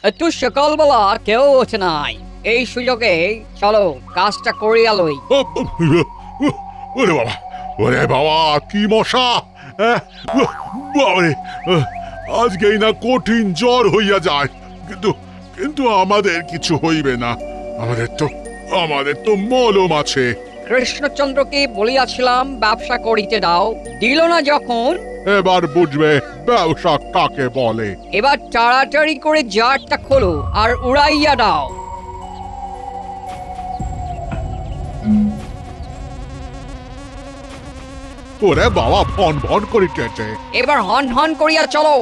একটু সকালবেলা কেউ ওঠে নাই, এই সুযোগে চলো কাজটা করিয়া লই। ওরে বাবা, ওরে বাবা, কি মশা! বাবারে, আজকেই না কঠিন জ্বর হইয়া যায়, কিন্তু কিন্তু আমাদের কিছু হইবে না। আমাদের তো মলম আছে। কৃষ্ণচন্দ্রকে বলিয়াছিলাম ব্যবসা করিতে দাও, দিল না যখন। এবার বুঝবে ব্যবসা কাকে বলে। এবার তাড়াতাড়ি করে জারটা খোলো আর উড়াইয়া দাও। ওরে বাবা, ভন ভন করিতেছে। এবার হন হন করিয়া চলো।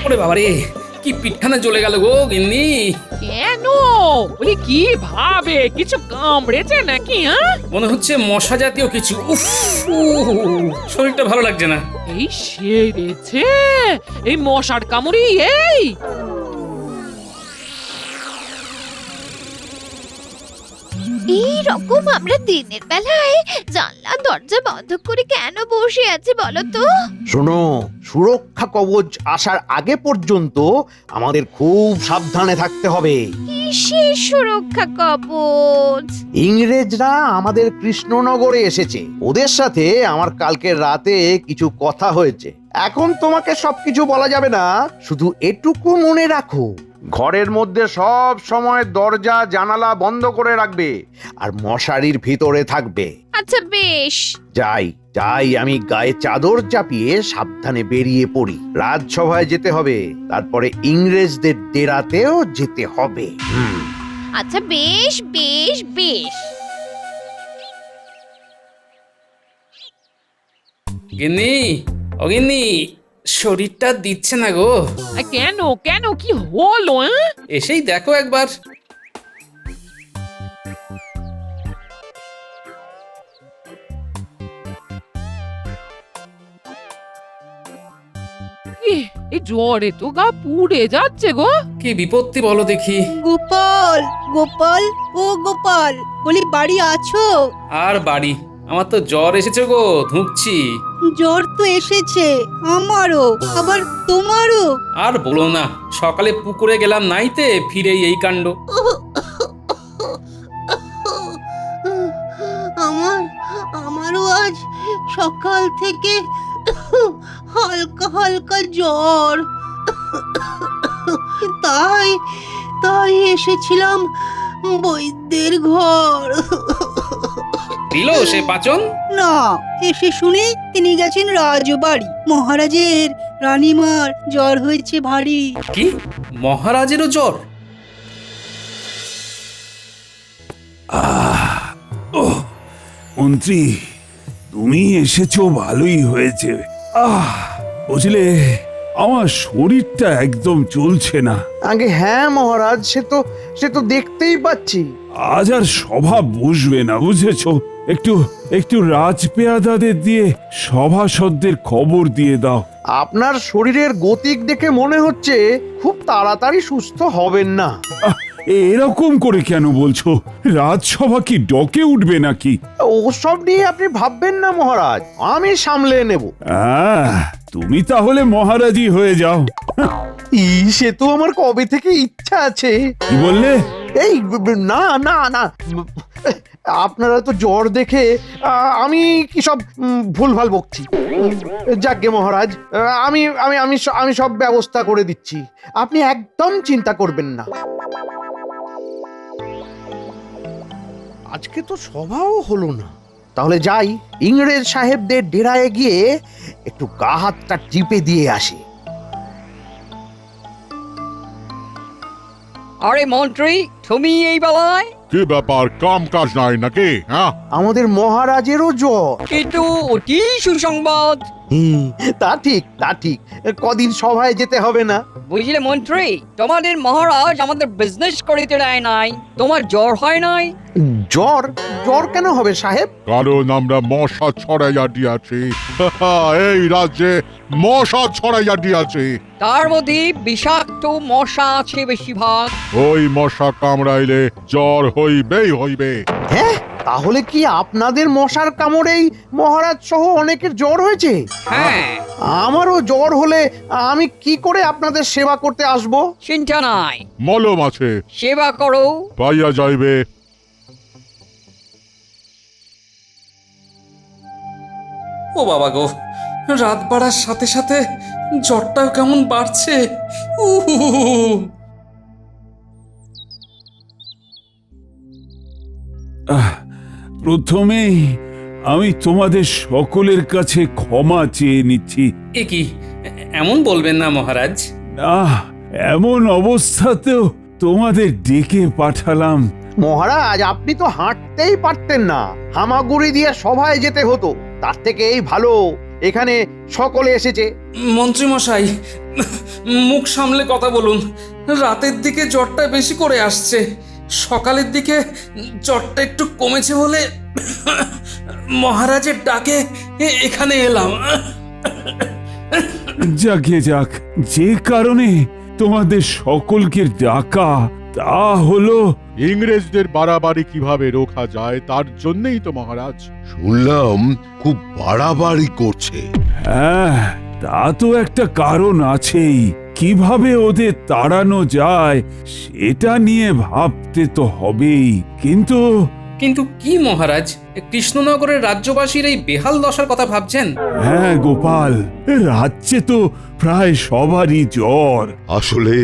ওরে বাবা রে, কি পিঠখানা জ্বলে গেল গো গিন্নি। কেন বলি, কি ভাবে কিছু কামড়েছে নাকি? মনে হচ্ছে মশা জাতীয় কিছু। উফ, শরীরটা ভালো লাগছে না। এই সেরেছে এই মশার কামড়ি। এই রকম আমরা দিনের বেলায় জানলা দরজা বন্ধ করে কেন বসে আছি বলো তো? শোনো, সুরক্ষা কবচ আসার আগে পর্যন্ত আমাদের খুব সাবধানে থাকতে হবে। কিসের সুরক্ষা কবচ? ইংরেজরা আমাদের কৃষ্ণনগরে এসেছে, ওদের সাথে আমার কালকের রাতে কিছু কথা হয়েছে। এখন তোমাকে সবকিছু বলা যাবে না, শুধু এটুকু মনে রাখো, ঘরের মধ্যে সব সময় দরজা জানালা বন্ধ করে রাখবে আর মশারির ভিতরে থাকবে। আচ্ছা বেশ। যাই যাই, আমি গায়ে চাদর চাপিয়ে সাবধানে বেরিয়ে পড়ি। রাজসভায় যেতে হবে, তারপরে ইংরেজদের ডেরাতেও যেতে হবে। আচ্ছা বেশ বেশ বেশ। গিন্নি, ও গিন্নি, শরীরটা দিচ্ছে না গো। কেন কেন, কি হলো? এসেই দেখো একবার। এই জ্বরে তো গা পুড়ে যাচ্ছে গো। কি বিপত্তি বলো দেখি। গোপাল, গোপাল, ও গোপাল, বলি বাড়ি আছো? আর বাড়ি, আমার তো জ্বর এসেছে গো, ধুঁকছি। জ্বর তো এসেছে আমারও, আবার তোমারও। আর বলো না, সকালে পুকুরে গেলাম নাইতে, ফিরেই এই কাণ্ড। আমারও আজ সকাল থেকে হালকা হালকা জ্বর, তাই তাই এসেছিলাম বৈদ্যের ঘর। দিল সে পাচন? না, এসে শুনে তিনি গেছেন রাজবাড়ি। মহারাজের রানীমার জ্বর হয়েছে ভারী। কি, মহারাজেরও জ্বর? মন্ত্রী, তুমি এসেছো ভালোই হয়েছে। বুঝলে, আমার শরীরটা একদম চলছে না। আগে হ্যাঁ মহারাজ, সে তো দেখতেই পাচ্ছি। আজ আর সভা বসবে না, বুঝেছো? একটু একটু রাজপেয়াদাদের দিয়ে সভাসদদের খবর দিয়ে দাও। আপনার শরীরের গতিক দেখে মনে হচ্ছে খুব তাড়াতাড়ি সুস্থ হবেন না। এরকম করে কেন বলছো? রাজসভা কি ডকে উঠবে নাকি? ওসব নিয়ে আপনি ভাববেন না মহারাজ, আমি সামলে নেব। তুমি তাহলে মহারাজই হয়ে যাও। সে তো আমার কবে থেকে ইচ্ছা আছে। কি বললে? এই না না না, আপনারা তো জ্বর দেখে আমি কি সব ভুলভাল বকছি। যাকগে মহারাজ, আমি আমি আমি আমি সব ব্যবস্থা করে দিচ্ছি, আপনি একদম চিন্তা করবেন না। আজকে তো সভাও হলো না, তাহলে যাই, ইংরেজ সাহেবদের ডেরায় গিয়ে একটু গা হাতটা টিপে দিয়ে আসি। আরে মন্ত্রী, তুমি এই বেলায়? কি ব্যাপার, কাম কাজ নাই নাকি? হ্যাঁ, আমাদের মহারাজেরও জ্বর। কিন্তু অতি সুসংবাদ। তা ঠিক তা ঠিক, কদিন সভায় যেতে হবে না। বুঝলে মন্ত্রী, তোমাদের মহারাজ আমাদের বিজনেস করিতে দেয় নাই, তোমার জ্বর হয় নাই। জ্বর? জ্বর কেন হবে সাহেব? কারণ আমরা মশা ছড়াইয়া দিয়াছি। এই রাজ্যে মশা ছড়াইয়া দিয়াছি। তার মধ্যে বিষাক্ত মশা আছে বেশিরভাগ। ওই মশা কামড়াইলে জ্বর হইবেই হইবে। হ্যাঁ, তাহলে কি আপনাদের মশার কামড়েই মহারাজ সহ অনেকের জ্বর হয়েছে? হ্যাঁ, আমারও জ্বর হলে আমি কি করে আপনাদের সেবা করতে আসব? চিন্তা নাই, মলম আছে, সেবা করো। পাইয়া যাইবে। ও বাবা গো, রাত বাড়ার সাথে সাথে জ্বরটাও কেমন বাড়ছে। প্রথমেই আমি তোমাদের সকলের কাছে ক্ষমা চেয়ে নিচ্ছি। এ কি, এমন বলবেন না মহারাজ। না, এমন অবস্থাতেও তোমাদের ডেকে পাঠালাম। মহারাজ, আপনি তো হাঁটতেই পারতেন না, হামাগুড়ি দিয়ে সভায় যেতে হতো। তার থেকে এই ভালো এখানে সকলে এসেছে। মন্ত্রী মশাই, মুখ সামলে কথা বলুন। রাতের দিকে জ্বরটা বেশি করে আসছে, সকালের দিকে জ্বরটা একটু কমেছে বলে মহারাজের ডাকে এখানে এলাম। যাকে যাক, যে কারণে তোমাদের সকলকে ডাকা তা হলো ইংরেজদের বাড়াবাড়ি কিভাবে রোখা যায় তার জন্যই তো মহারাজ। শুনলাম খুব বাড়াবাড়ি করছে। হ্যাঁ, তা তো একটা কারণ আছেই। কিভাবে ওদের তাড়ানো যায় সেটা নিয়ে ভাবতে তো হবেই। কিন্তু কিন্তু কি মহারাজ, কৃষ্ণনগরের রাজ্যবাসীর এই বেহাল দশার কথা ভাবছেন? হ্যাঁ গোপাল, রাজ্যে তো প্রায় সবারই জ্বর। আসলে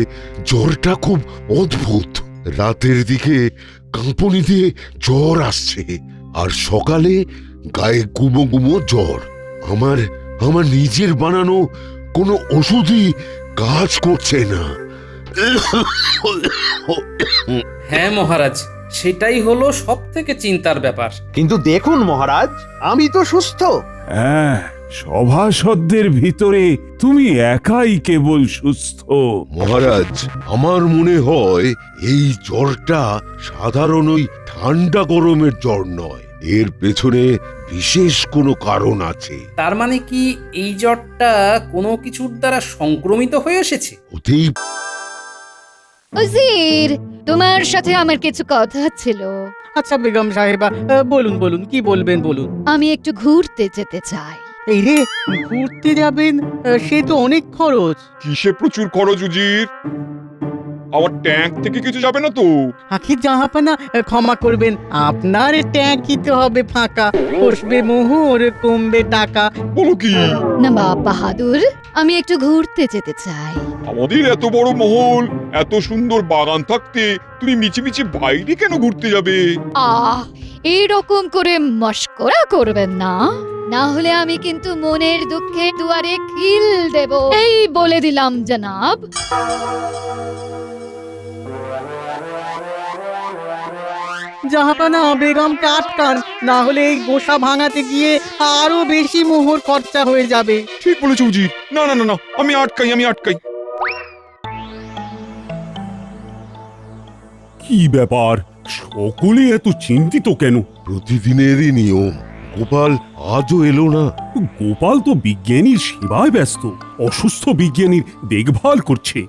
জ্বরটা খুব অদ্ভুত। রাতের দিকে কাঁপুনি দিয়ে জ্বর আসছে, আর সকালে গায়ে গুমো গুমো জ্বর। আমার নিজের বানানো কোনো ওষুধই কাজ করছে না। হ্যাঁ মহারাজ, সেটাই হলো সব থেকে চিন্তার ব্যাপার। কিন্তু দেখুন মহারাজ, আমি তো সুস্থ। হ্যাঁ, সভাসদদের ভিতরে তুমি একাই কেবল সুস্থ। মহারাজ, আমার মনে হয় এই জ্বরটা সাধারণ ওই ঠান্ডা গরমের জ্বর নয়, এর পেছনে বিশেষ কোনো কারণ আছে। তার মানে কি এই জ্বরটা কোনো কিছুর দ্বারা সংক্রমিত হয়ে এসেছে? হতেই উজির, তোমার সাথে আমার কিছু কথা ছিল। আচ্ছা বেগম সাহেবা, বলুন বলুন, কি বলবেন বলুন। আমি একটু ঘুরতে যেতে চাই। এই রে, ঘুরতে যাবেন? সে তো অনেক খরচ। কিসে প্রচুর খরচ উজির? আমার ট্যাঙ্ক থেকে কিছু যাবে না তো? আখির জাহাপানা, ক্ষমা করবেন, আপনার ট্যাঙ্কি তো হবে ফাঁকা। বসবে মোহর, কমবে টাকা। বলো কি? নবাব বাহাদুর, আমি একটু ঘুরতে যেতে চাই। আমাদের এত বড় মহল, এত সুন্দর বাগান থাকতে তুমি মিছিমিছি বাইরে কেন ঘুরতে যাবে? এইরকম করে মস্করা করবেন না, না হলে আমি কিন্তু মনের দুঃখে দুয়ারে খিল দেব। এই বলে দিলাম জনাব। জাহাপানা, বেগমকে আটকান, না হলে এই গোসা ভাঙাতে গিয়ে আরো বেশি মোহর খরচা হয়ে যাবে। ঠিক বলেছো উজির। না না না না, আমি আটকাই। কি ব্যাপার, সকলে এত চিন্তিত কেন? প্রতিদিনেরই নিয়ম। গোপাল আজও এলো না। গোপাল তো বিজ্ঞানীর সেবায় ব্যস্ত, অসুস্থ বিজ্ঞানীর দেখভাল করছে।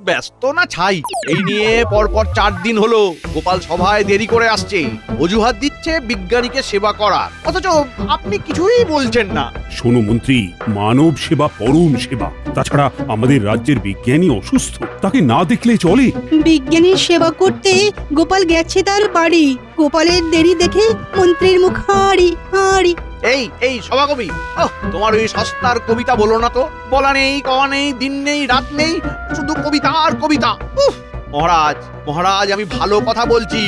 ব্যস্ত না ছাই, এই নিয়ে পরপর 4 দিন হলো গোপাল সভায় দেরি করে আসছে, অজুহাত দিচ্ছে বিজ্ঞানীকে সেবা করার, অথচ আপনি কিছুই বলছেন না। শোনো মন্ত্রী, মানব সেবা পরম সেবা। তাছাড়া আমাদের রাজ্যের বিজ্ঞানী অসুস্থ, তাকে না দেখলে চলে? বিজ্ঞানীর সেবা করতে গোপাল গেছে তার বাড়ি। গোপালের দেরি দেখে মন্ত্রীর মুখ হাঁড়ি হাঁড়ি। এই সভাকবি, তোমার ওই সস্তার কবিতা বলো না তো। বলা নেই, কওয়া নেই, দিন নেই, রাত নেই, শুধু কবিতা আর কবিতা। মহারাজ, আমি ভালো কথা বলছি।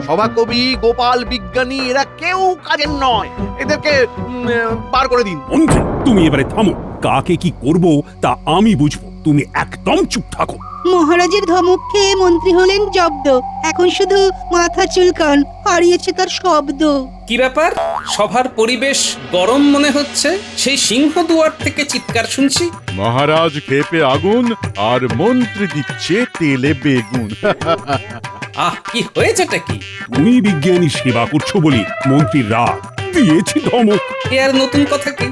সভাকবি, গোপাল, বিজ্ঞানী এরা কেউ কাজের নয়, এদেরকে বার করে দিন। মন্ত্রী, তুমি এবারে থামো। কাকে কি করব তা আমি বুঝবো। তুমি একদম চুপ থাকো। মহারাজের ধমক খেয়ে মন্ত্রী হলেন জব্দ, এখন শুধু মাথা চুলকান, হারিয়েছে তার শব্দ। কি ব্যাপার, সভার পরিবেশ গরম মনে হচ্ছে? সেই সিংহ দুয়ার থেকে চিৎকার শুনছি। মহারাজ ক্ষেপে আগুন আর মন্ত্রী দিচ্ছে তেলে বেগুন। আহ, কি হয়েছেটা কি? তুমি বিজ্ঞানী সেবা করছো বলে মন্ত্রীর রাগ, দিয়েছি ধমক। এ আর নতুন কথা কি?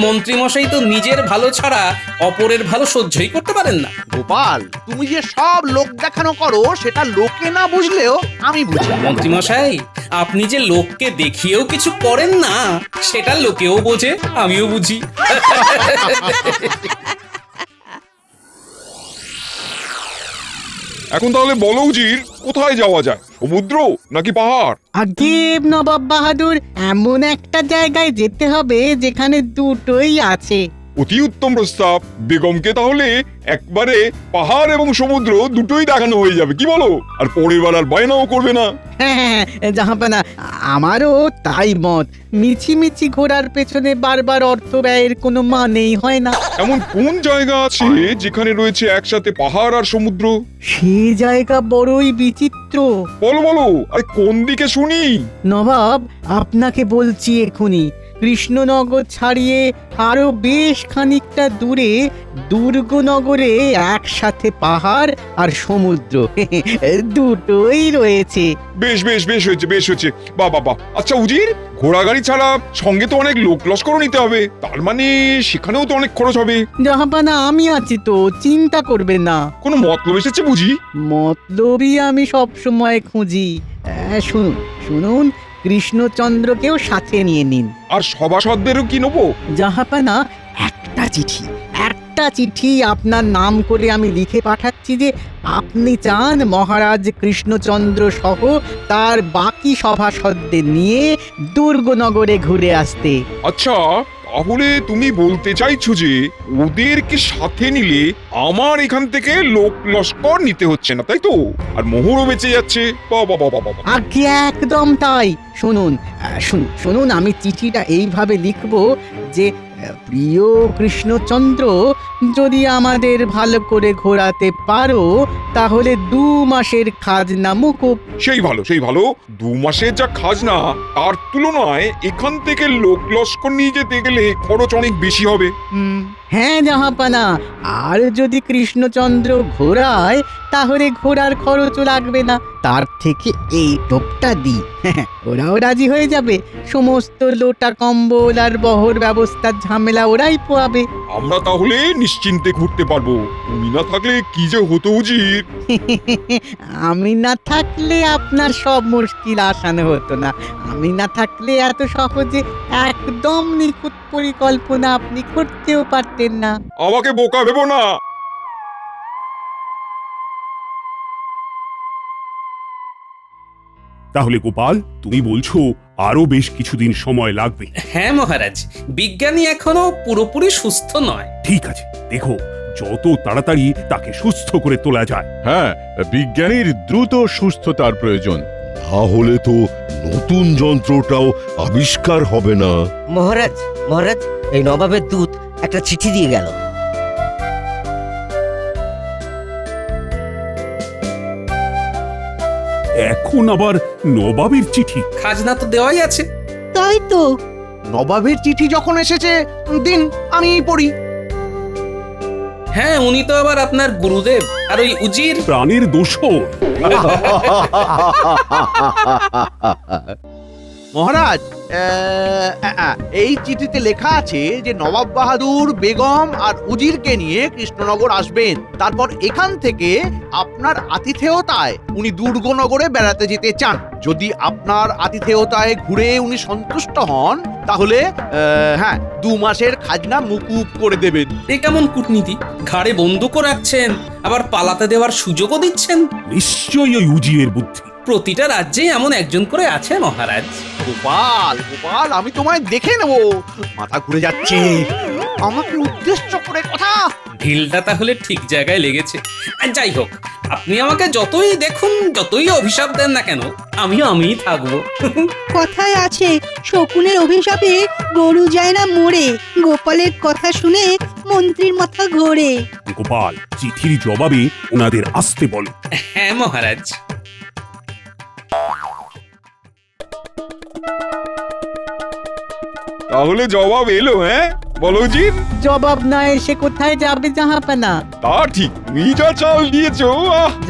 মন্ত্রী মশাই তো নিজের ভালো ছাড়া অপরের ভালো সহ্যই করতে পারেন না। গোপাল, তুমি যে সব লোক দেখানো করো সেটা লোকে না বুঝলেও আমি বুঝি। মন্ত্রী মশাই, আপনি যে লোককে দেখিয়েও কিছু করেন না সেটা লোকেও বোঝে, আমিও বুঝি। এখন তাহলে বলো উজির, কোথায় যাওয়া যায়? সমুদ্র নাকি পাহাড়? আগে নবাব বাহাদুর, এমন একটা জায়গায় যেতে হবে যেখানে দুটোই আছে। অতি উত্তম প্রস্তাব। বেগমকে তাহলে একবারে পাহাড় এবং সমুদ্র দুটোই দেখানো হয়ে যাবে, কি বলো? আর পরের বার আর বায়নাও করবে না। হ্যাঁ, জাহাপানা, আমারও তাই মত। মিছিমিছি ঘোরার পেছনে বারবার অর্থ ব্যয়ের কোনো মানেই হয় না। এমন কোন জায়গা আছে যেখানে রয়েছে একসাথে পাহাড় আর সমুদ্র? সেই জায়গা বড়ই বিচিত্র। বলো বলো, আরে কোন দিকে শুনি? নবাব, আপনাকে বলছি এখুনি। কৃষ্ণনগর ছাড়িয়ে আরো বেশ খানিকটা দূরে দুর্গনগরে একসাথে পাহাড় আর সমুদ্র দুটোই রয়েছে। বেশ বেশ বেশ হয়েছে, বেশ হয়েছে। বাহ বাহ বাহ। আচ্ছা উজির, ঘোড়া গাড়ি ছাড়া সঙ্গে তো অনেক লোক লস্করও নিতে হবে, তার মানে সেখানেও তো অনেক খরচ হবে। জাহাপানা, আমি আছি তো, চিন্তা করবেন না। কোনো মতলব এসেছে বুঝি? মতলবই আমি সব সময় খুঁজি। শুনুন শুনুন, কৃষ্ণচন্দ্রকেও সাথে নিয়ে নিন। আর সভাসদেরও কি নেবো? জাহাপানা, একটা চিঠি আপনার নাম করে আমি লিখে পাঠাচ্ছি যে আপনি চান মহারাজ কৃষ্ণচন্দ্র সহ তার বাকি সভাসদদের নিয়ে দুর্গনগরে ঘুরে আসতে। আচ্ছা, তাহলে তুমি বলতে চাইছো যে ওদেরকে সাথে নিলে আমার এখান থেকে লোক লস্কর নিতে হচ্ছে না, তাই তো? আর মোহরও বেঁচে যাচ্ছে। বাবা বাবা বাবা। আগে একদম তাই। শুনুন শুনুন, আমি চিঠিটা এইভাবে লিখব যে প্রিয় কৃষ্ণচন্দ্র, যদি আমাদের ভালো করে ঘোরাতে পারো তাহলে 2 মাসের খাজনা মুকুব। সেই ভালো, সেই ভালো। 2 মাসের যা খাজনা তার তুলনায় এখান থেকে লোক লস্কর নিয়ে যেতে গেলে খরচ অনেক বেশি হবে। হ্যাঁ জাহাপানা, আর যদি কৃষ্ণচন্দ্র ঘোরায় তাহলে ঘোড়ার খরচও লাগবে না। তার থেকে এই টোপটা দিই, ওরাও রাজি হয়ে যাবে। সমস্ত লোটা কম্বল আর বহর ব্যবস্থার ঝামেলা ওরাই পোয়াবে। আমরা তাহলে নিশ্চিন্তে ঘুরতে পারবো। তুমি না থাকলে কি যে হতো উজির। আমি না থাকলে আপনার সব মুশকিল আসানো হতো না। আমি না থাকলে এত সহজে একদম নিখুঁত পরিকল্পনা আপনি করতেও পারতেন না। আমাকে বোকা ভেবো না। তাহলে গোপাল, তুমি বলছো আরো বেশ কিছুদিন সময় লাগবে? হ্যাঁ মহারাজ, বিজ্ঞানী এখনো পুরোপুরি সুস্থ নয়। ঠিক আছে, দেখো যত তাড়াতাড়ি তাকে সুস্থ করে তোলা যায়। হ্যাঁ, বিজ্ঞানীর দ্রুত সুস্থতার প্রয়োজন। তাহলে তো নতুন যন্ত্রটাও আবিষ্কার হবে না। মহারাজ, এই নবাবের দূত একটা চিঠি দিয়ে গেল। এখন আবার নবাবের চিঠি? খাজনা তো দেওয়াই আছে। তাই তো। নবাবের চিঠি যখন এসেছে, দিন আমি পড়ি। হ্যাঁ, উনি তো আবার আপনার গুরুদেব, আর ওই উজির প্রাণের দোষর। মহারাজ, এই চিঠিতে লেখা আছে যে নবাব বাহাদুর বেগম আর উজিরকে নিয়ে কৃষ্ণনগর আসবেন। তারপর এখান থেকে আপনার আতিথেয়তায় উনি দুর্গনগরে বেড়াতে যেতে চান। যদি আপনার আতিথেয়তায় ঘুরে উনি সন্তুষ্ট হন তাহলে 2 মাসের খাজনা মুকুব করে দেবেন। এ কেমন কূটনীতি? ঘাড়ে বন্দুকও রাখছেন, আবার পালাতে দেওয়ার সুযোগও দিচ্ছেন। নিশ্চয়ই ওই উজিরের বুদ্ধি। প্রতিটা রাজ্যে এমন একজন করে আছে মহারাজ। গোপাল, আমি তোমায় দেখে নেব। মাথা ঘুরে যাচ্ছে। আমাকে উদ্দেশ্য করে কথা। ঢিলটা তাহলে ঠিক জায়গায় লেগেছে। যাই হোক, আপনি আমাকে যতই দেখুন, যতই অভিশাপ দেন না কেন, আমিই থাকবো। কথায় আছে, শকুনের অভিশাপে গরু যায় না মরে। গোপালের কথা শুনে মন্ত্রীর মাথা ঘোরে। গোপাল, চিঠির জবাবে ওনাদের আসতে বলো। হ্যাঁ মহারাজ। তাহলে জবাব এলো, হ্যাঁ বলো উজির? জবাব না এসে কোথায় যাবে জাহাপানা? তা ঠিক, তুমি যা চাল দিয়েছো।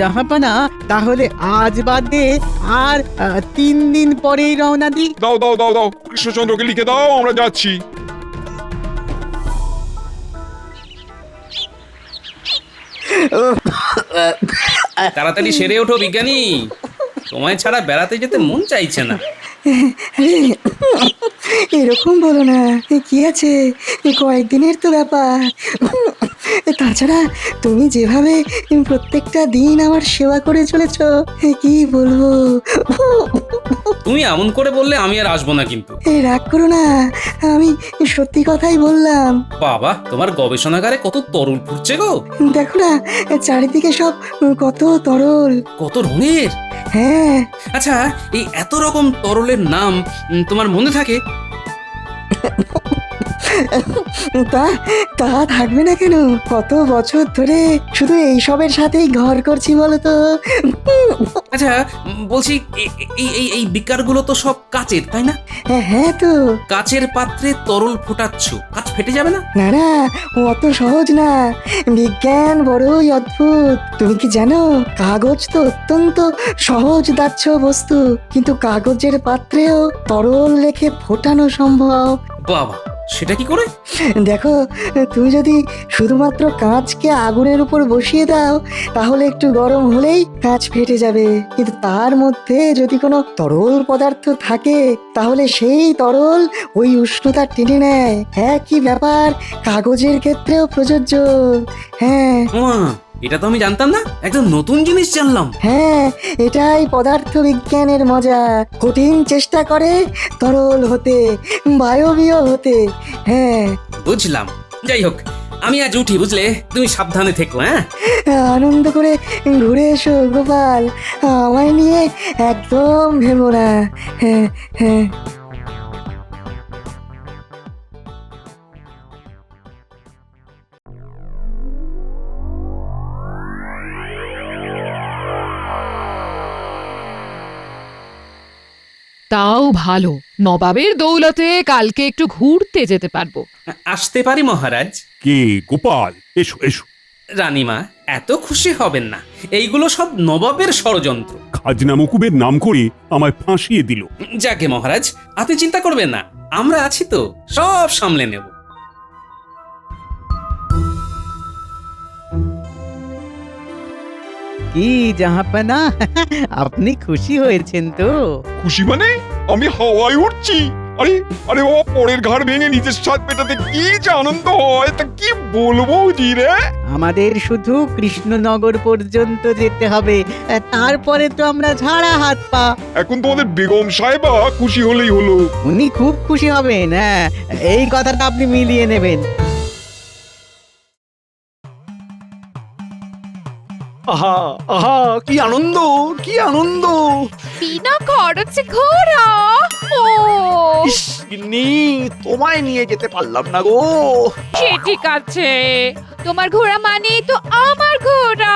জাহাপানা, তাহলে আজ বাদে আর 3 দিন পরেই রওনা দিই। দাও দাও দাও দাও, কৃষ্ণচন্দ্রকে লিখে দাও, আমরা যাচ্ছি। তাড়াতাড়ি সেরে ওঠো বিজ্ঞানী, তোমায় ছাড়া বেড়াতে যেতে মন চাইছে না। এরকম বলো না, কি আছে, কয়েকদিনের তো ব্যাপার। তাছাড়া তুমি যেভাবে প্রত্যেকটা দিন আমার সেবা করে চলেছ, কি বলবো। তুমি এমন করে বললে আমি আর আসবো না কিন্তু। রাগ করো না, আমি সত্যি কথাই বললাম। বাবা, তোমার গবেষণাগারে কত তরল ফুটছে গো। দেখো না, চারিদিকে সব কত তরল। কত রঙের। হ্যাঁ। আচ্ছা, এই এত রকম তরলের নাম তোমার মনে থাকে? তা তা থাকবে না কেন, কত বছর ধরে শুধু এইসবের সাথেই ঘর করছি বলো তো। আচ্ছা বলছি, এই বিকারগুলো তো সব কাচের, তাই না? হ্যাঁ তো। কাচের পাত্রে তরল ফোটাচ্ছ, কাচ ফেটে যাবে না? না না, অত সহজ না, বিজ্ঞান বড়ই অদ্ভুত। তুমি কি জানো, কাগজ তো অত্যন্ত সহজ দাহ্য বস্তু, কিন্তু কাগজের পাত্রেও তরল রেখে ফোটানো সম্ভব। বাবা, সেটা কি করে? দেখো, তুমি যদি শুধুমাত্র কাঁচকে আগুনের উপর বসিয়ে দাও, তাহলে একটু গরম হলেই কাঁচ ফেটে যাবে। কিন্তু তার মধ্যে যদি কোনো তরল পদার্থ থাকে, তাহলে সেই তরল ওই উষ্ণতা টেনে নেয়। একই ব্যাপার কাগজের ক্ষেত্রেও প্রযোজ্য। হ্যাঁ। এটা তো আমি জানতাম না, একদম নতুন জিনিস জানলাম। হ্যাঁ, এটাই পদার্থ বিজ্ঞানের মজা। কঠিন চেষ্টা করে তরল হতে, বায়বীয় হতে। হ্যাঁ, বুঝলাম। যাই হোক, আমি আজ উঠি, বুঝলে? তুমি সাবধানে থেকো। হ্যাঁ, আনন্দ করে ঘুরে এসো গোপাল, আমায় নিয়ে একদম ভেবো না। হ্যাঁ হ্যাঁ। তাও ভালো, নবাবের দৌলতে কালকে একটু ঘুরতে যেতে পারবো। আসতে পারি মহারাজ? কে গোপাল, এসো এসো। রানীমা, এত খুশি হবেন না, এইগুলো সব নবাবের ষড়যন্ত্র। খাজনা মকুবের নাম করে আমায় ফাঁসিয়ে দিল। যাকে মহারাজ, আপনি চিন্তা করবেন না, আমরা আছি তো, সব সামলে নেব। কি জাহাপানা, আপনি খুশি হয়েছেন তো? খুশি মানে আমি হাওয়ায় উঠছি। আরে আরে বাবা, পরের ঘাড় ভেঙে নিজের স্বাদ পেটাতে কি যে আনন্দ হয়, তা কি বলবো জি রে। আমাদের শুধু কৃষ্ণনগর পর্যন্ত যেতে হবে, তারপরে তো আমরা ঝাড়া হাত পা। এখন তোমাদের বেগম সাহেবা খুশি হলেই হলো। উনি খুব খুশি হবেন। হ্যাঁ, এই কথাটা আপনি মিলিয়ে নেবেন। আহা আহা, কি আনন্দ, কি আনন্দ। বিনা খরচে ঘোরা। ও গিন্নি, তোমায় নিয়ে যেতে পারলাম না গো। সে ঠিক আছে, তোমার ঘোড়া মানে তো আমার ঘোড়া।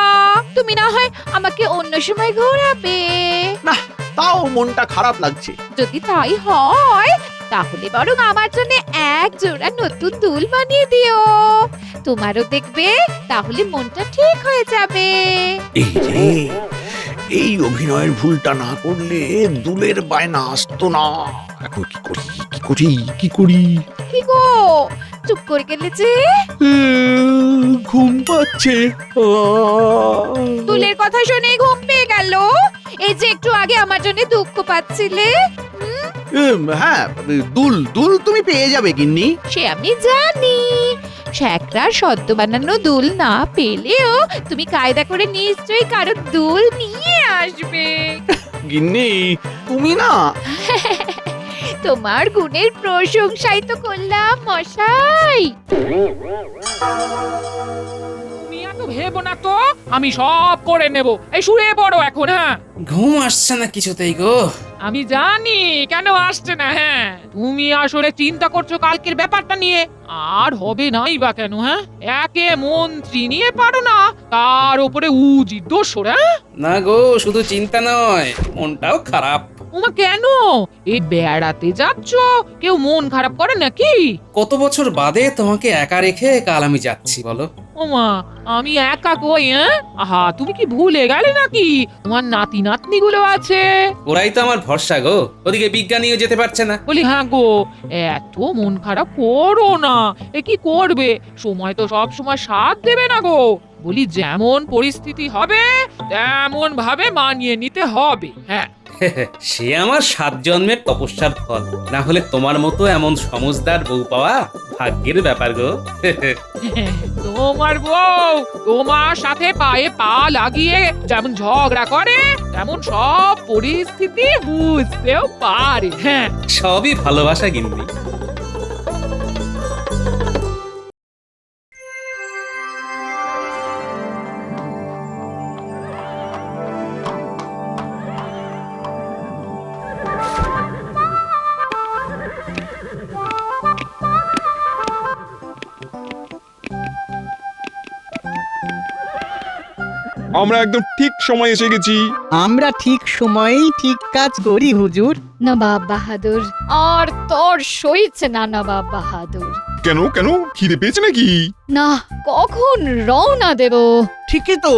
তুমি না হয় আমাকে অন্য সময় ঘোরাবে। না, তাও মনটা খারাপ লাগছে। যদি তাই হয়, তাহলে বরং আমার জন্য এক জোড়া নতুন দুল বানিয়ে দিও। তোমারও দেখবে, তাহলে মনটা ঠিক হয়ে যাবে। এই রে, এই অভিনয়ের ভুলটা না করলে দুলের বায়না আসতো না। এখন কি করি, কি করি, কি করি? কি গো, চুপ করে গেলে যে? ঘুম পাচ্ছে। দুলের কথা শুনে ঘুম পেয়ে গেল? এই যে একটু আগে আমার জন্য দুঃখ পাচ্ছিলে। হ্যাঁ, দুল দুল তুমি পেয়ে যাবে গিন্নি। সে আমি জানি। ছ্যাকড়ার সদ্য বানানো দুল না পেলেও তুমি কায়দা করে নিশ্চয়ই কারো দুল নিয়ে আসবে। গিন্নি, তুমি না। তোমার গুণের প্রশংসাই তো করলাম মশাই। তুমি এত ভেবো না তো, আমি সব করে নেব। এই শুয়ে পড়ো এখন। হ্যাঁ, ঘুম আসছে না কিছুতেই গো। আমি জানি কেন আসছে না। হ্যাঁ, তুমি আসলে চিন্তা করছো কালকের ব্যাপারটা নিয়ে। আর হবে নাই বা কেন? হ্যাঁ, একে মন্ত্রী নিয়ে পারো না, তার উপরে উজি দোষর। হ্যাঁ, না গো, শুধু চিন্তা নয়, মনটাও খারাপ। ওমা কেন? এই বেড়াতে যাচ্ছ, কেউ মন খারাপ করে নাকি? কত বছর বাদে তোমাকে একা রেখে কাল আমি যাচ্ছি বলো। ওমা, আমি একা কই? হ্যাঁ, আহা, তুমি কি ভুলে গেলে নাকি তোমার নাতি নাতনি গুলো আছে? ওরাই তো আমার ভরসা গো। ওদিকে বিজ্ঞানীও যেতে পারছে না। বলি হ্যাঁ গো, এত মন খারাপ করো না। এ কি করবে, সময় তো সব সময় সাথ দেবে না গো। বলি যেমন পরিস্থিতি হবে তেমন ভাবে মানিয়ে নিতে হবে। হ্যাঁ, সে আমার 7 জন্মের তপস্যার ফল। না হলে তোমার মতো এমন সমজদার বউ পাওয়া ভাগ্যের ব্যাপার গো। তোমার বউ তোমার সাথে পায়ে পা লাগিয়ে যেমন ঝগড়া করে, তেমন সব পরিস্থিতি বুঝতেও পারে। হ্যাঁ, সবই ভালোবাসা গিন্নি। আমরা একদম ঠিক সময় এসে গেছি। আমরা ঠিক সময়েই ঠিক কাজ করি হুজুর। নবাব বাহাদুর, আর তোর সইছে না নবাব বাহাদুর। কেন কেন, খিদে পেয়েছে নাকি? না, কখন রওনা দেব? ঠিকই তো,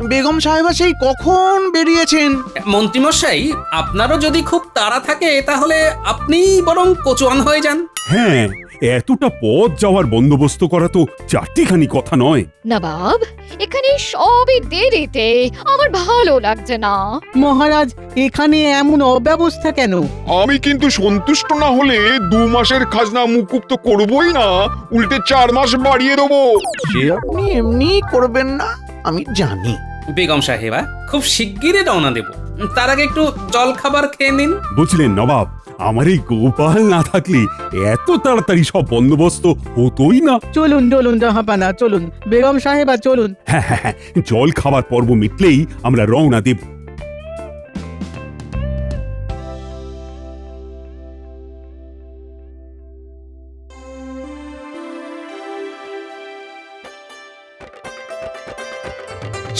বেগম সাহেবা সেই কখন বেরিয়েছেন। মন্ত্রীমশাই, আপনারও যদি খুব তাড়া থাকে তাহলে আপনি বরং কোচোয়ান হয়ে যান। হ্যাঁ, এতটা পথ যাওয়ার বন্দোবস্ত করা তো চারটিখানি কথা নয়। নবাব, এখানে সবই দেরিতে, আমার ভালো লাগছে না। মহারাজ, এখানে এমন অব্যবস্থা কেন? আমি কিন্তু সন্তুষ্ট না হলে 2 মাসের খাজনা মুকুব তো করবই না, উল্টে 4 মাস বাড়িয়ে দেবো। সে আপনি এমনি করবেন না, আমি জানি। বেগম সাহেবা, খুব শিগগিরই রওনা দেব। তার আগে একটু জল খাবার খেয়ে নিন। বুঝলেন নবাব, আমার এই গোপাল না থাকলে এত তাড়াতাড়ি সব বন্দোবস্ত হতোই না। চলুন চলুন জাহাপানা, চলুন বেগম সাহেবা, চলুন। হ্যাঁ হ্যাঁ হ্যাঁ, জল খাবার পর্ব মিটলেই আমরা রওনা দেব।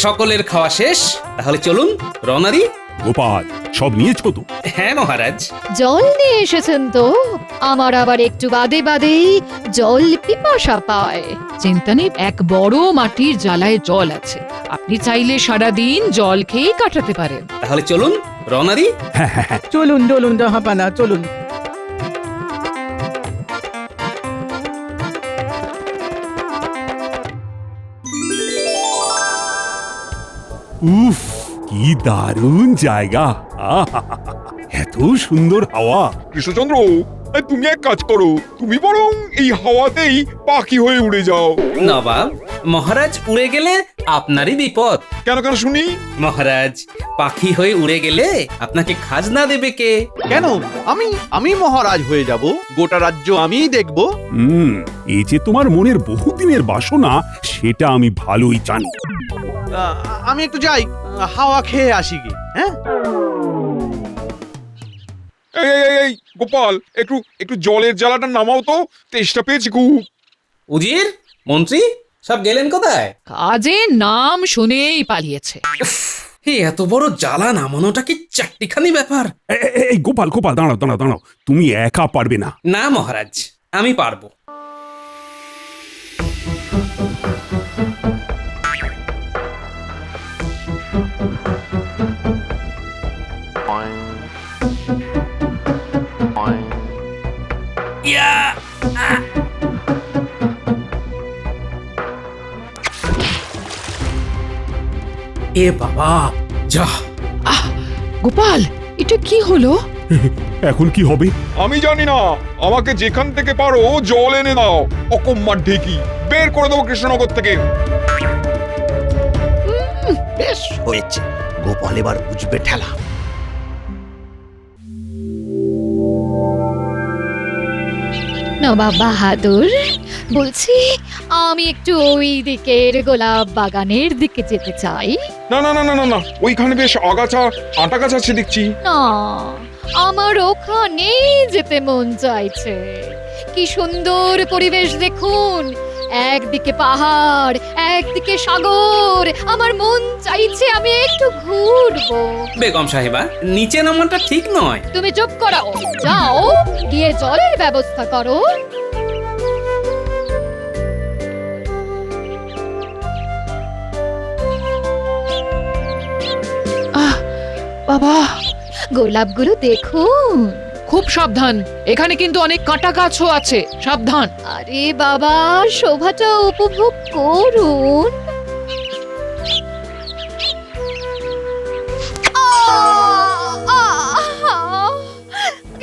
সকলের খাওয়া শেষ, তাহলে চলুন রওনা দিই। গোপাল, সব নিয়েছো তো? হ্যাঁ মহারাজ। জল নিয়ে এসেছেন তো? আমার আবার একটু বাদে বাদেই জল পিপাসা পায়। চিন্তা নেই, এক বড় মাটির জ্বালায় জল আছে, আপনি চাইলে সারাদিন জল খেয়ে কাটাতে পারেন। তাহলে চলুন রওনা দিই। হ্যাঁ হ্যাঁ হ্যাঁ, চলুন চলুন জাহাপানা, চলুন। উফ, কি দারুণ জায়গা! আহা, এত সুন্দর হাওয়া। কৃষ্ণচন্দ্র, তুমি এক কাজ করো, তুমি বরং এই হাওয়াতেই পাখি হয়ে উড়ে যাও। নবাব, মহারাজ উড়ে গেলে আপনারই বিপদ। কেন কেন শুনি? মহারাজ, পাখি হয়ে উড়ে গেলে আপনাকে খাজনা দেবে কে? কেন আমি মহারাজ হয়ে যাব? গোটা রাজ্য আমিই দেখব। এই যে তোমার মনের বহুদিনের বাসনা, সেটা আমি ভালোই জানি। আমি একটু যাই, হাওয়া খেয়ে আসি গে। হ্যাঁ, এই গোপাল, একটু একটু জলের জ্বালাটা নামাও তো, তেষ্টা পেয়েছি খুব। উজির, মন্ত্রী, সব গেলেন কোথায়? কাজের নাম শুনেই পালিয়েছে। এই এত বড় জ্বালা নামানোটা কি চারটিখানি ব্যাপার? এই গোপাল গোপাল, দাঁড়াও দাঁড়াও দাঁড়াও, তুমি একা পারবে না। না মহারাজ, আমি পারবো। ইয়া! এ বাবা, যা! গোপাল, এটা কি হলো? এখন কি হবে? আমি জানি না, আমাকে যেখান থেকে পারো জল এনে দাও। অকম্মার ঢেকি বের করে দেবো কৃষ্ণনগর থেকে। বেশ হয়েছে, গোপাল এবার বুঝবে ঠেলা। নবাব বাহাদুর, বলছি আমি একটু ওই দিকের গোলাপ বাগানের দিকে যেতে চাই। না না না না না না, ওইখানে বেশ আগাছা আটা গাছ আছে দেখছি। না, আমার ওখানেই যেতে মন চাইছে। কি সুন্দর পরিবেশ দেখুন, একদিকে পাহাড়, একদিকে সাগর। আমার মন চাইছে আমি একটু ঘুরবো। বেগম সাহেবা, নিচে নামাটা ঠিক নয়। তুমি চুপ করো, যাও গিয়ে জলের ব্যবস্থা করো। বাবা, গোলাপগুলো দেখুন। খুব সাবধান, এখানে কিন্তু অনেক কাঁটা গাছও আছে, সাবধান। আরে বাবা, শোভাটা উপভোগ করুন।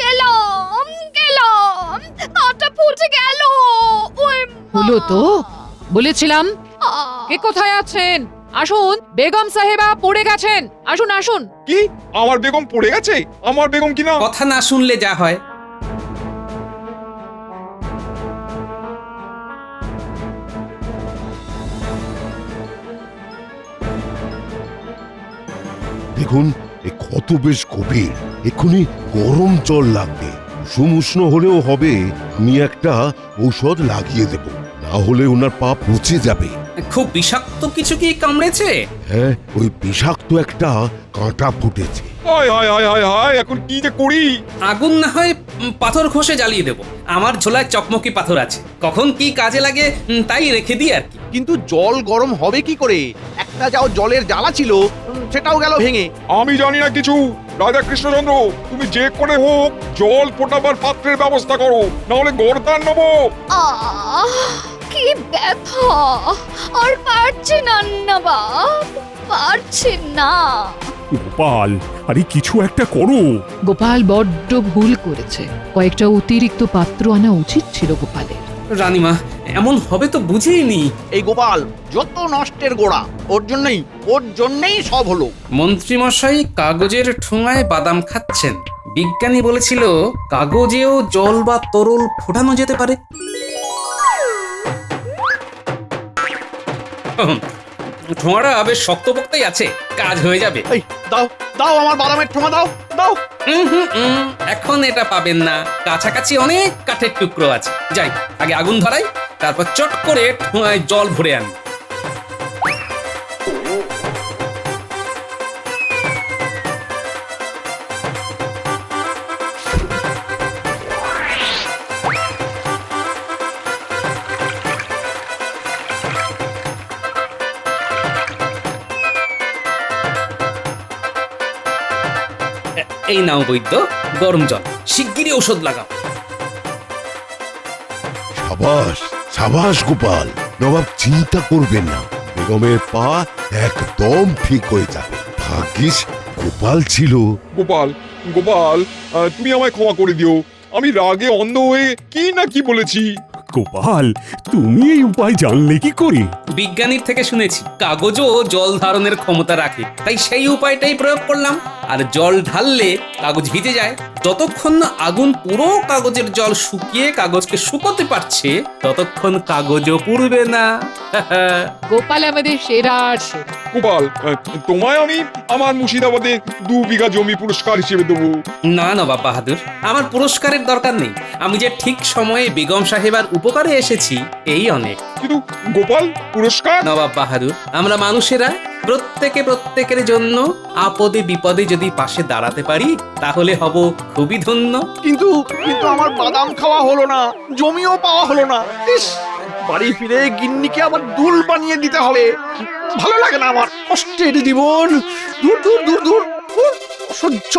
গেলাম গেলাম, কাঁটা ফুটে গেল। হলো তো, বলেছিলাম। কে কোথায় আছেন? আসুন, বেগম সাহেবা পড়ে গেছেন। আসুন আসুন। কি, আমার বেগম পড়ে গেছে? আমার বেগম কিনা? কথা না শুনলে যা হয়। দেখুন, এ ক্ষত বেশ গভীর, এক্ষুনি গরম জল লাগবে। কুসুম উষ্ণ হলেও হবে, আমি একটা ঔষধ লাগিয়ে দেব, না হলে ওনার পা পচে যাবে। খুব বিষাক্ত কিছু কি কামড়েছে? হ্যাঁ, ওই বিষাক্ত একটা কাঁটা ফুটেছে। হায় হায় হায় হায় হায়, এখন কি যে করি? আগুন না হয় পাথর ঘষে জ্বালিয়ে দেব। আমার ঝোলায় চকমকি পাথর আছে, কখন কি কাজে লাগে তাই রেখে দিই আর কি। কিন্তু জল গরম হবে কি করে? একটা যাও জলের জ্বালা ছিল, সেটাও গেল ভেঙে। আমি জানি না কিছু। রাজা কৃষ্ণচন্দ্র, তুমি যে করে হোক জল ফোটাবার পাত্রের ব্যবস্থা করো, না হলে গর্দান নেবো। কি ব্যথা! আর পারছি না নবাব, পারছি না। গোপাল, আরে কিছু একটা করো। গোপাল বড্ড ভুল করেছে, কয়েকটা অতিরিক্ত পাত্র আনা উচিত ছিল গোপালের। রানীমা, এমন হবে তো বুঝিনি। এই গোপাল যত নষ্টের গোড়া, ওর জন্যই সব হলো। মন্ত্রীমশাই কাগজের ঠোঙায় বাদাম খাচ্ছেন। বিজ্ঞানী বলেছিল কাগজেও জল বা তরল ফোটানো যেতে পারে। ঠোঙাটা বেশ শক্তপোক্তই আছে, কাজ হয়ে যাবে। এই দাও দাও, আমার বাদামের ঠোঙা দাও দাও। এখন এটা পাবেন না, কাছাকাছি অনেক কাঠের টুকরো আছে। যাই, আগে আগুন ধরাই, তারপর চট করে ঠোঙায় জল ভরে আনি। এই নাও বৈদ্য, গরম জল, শিগগিরই ঔষধ লাগাও। সাবাস সাবাস গোপাল, নবাব চিন্তা করবেন না, বেগমের পা একদম ঠিক হয়ে যাবে। ভাগ্যিস গোপাল ছিল। গোপাল গোপাল, তুমি আমায় ক্ষমা করে দিও। আমি রাগে অন্ধ হয়ে কি না কি বলেছি। গোপাল, তুমি এই উপায় জানলে কি করে? বিজ্ঞানীর থেকে শুনেছি কাগজও জল ধারণের ক্ষমতা রাখে, তাই সেই উপায়টাই প্রয়োগ করলাম। আর জল ঢাললে কাগজ ভিজে যায়। যতক্ষণ না আগুন পুরো কাগজের জল শুকিয়ে কাগজকে শুকোতে পারছে, ততক্ষণ কাগজও পুড়বে না। গোপাল আমাদের সেরা সেরা। গোপাল, তোমায় আমি আমার মুর্শিদাবাদে 2 বিঘা জমি পুরস্কার হিসেবে দেবো। না নবাব বাহাদুর, আমার পুরস্কারের দরকার নেই। আমি যে ঠিক সময়ে বেগম সাহেবার উপকারে এসেছি, এই অনেক। কিন্তু গোপাল, পুরস্কার? নবাব বাহাদুর, আমরা মানুষেরা প্রত্যেকের জন্য আপদে বিপদে যদি পাশে দাঁড়াতে পারি, তাহলে হব খুবই ধন্য। কিন্তু আমার বাদাম খাওয়া হলো না, জমিও পাওয়া হলো না। ইস, বাড়ি ফিরে গিন্নিকে আবার দুল বানিয়ে দিতে হবে। ভালো লাগে না আমার কষ্টের জীবন। দূর দূর দূর দূর, অসহ্য।